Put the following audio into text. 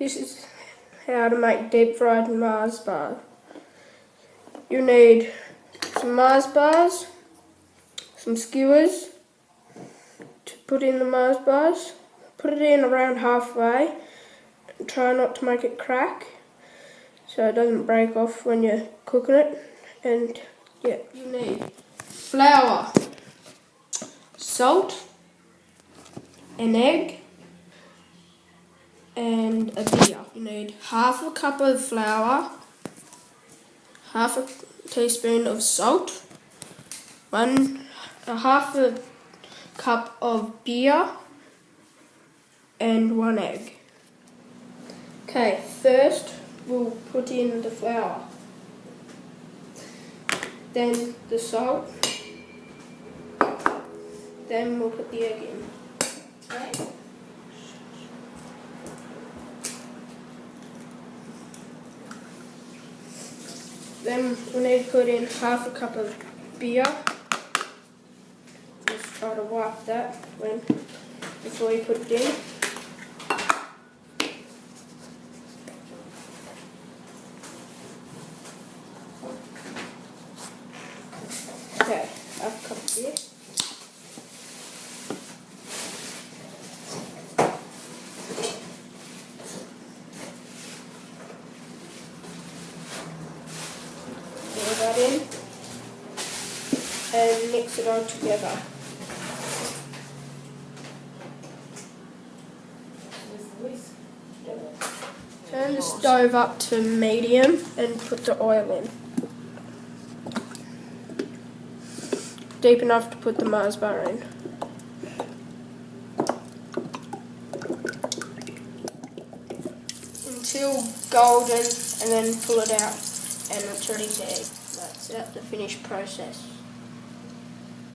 This is how to make deep fried Mars bars. You need some Mars bars, some skewers to put in the Mars bars. Put it in around halfway and try not to make it crack so it doesn't break off when you're cooking it. And yeah, you need flour, salt, an egg, and a beer. You need half a cup of flour, half a teaspoon of salt, half a cup of beer, and 1 egg. Okay, first we'll put in the flour, then the salt, then we'll put the egg in. Okay. Then we need to put in half a cup of beer. Just try to wipe that before you put it in. Okay, half a cup of beer. Pour that in and mix it all together. Turn the stove up to medium and put the oil in. Deep enough to put the Mars bar in. Until golden, and then pull it out and it's ready to eat. That's the finished process.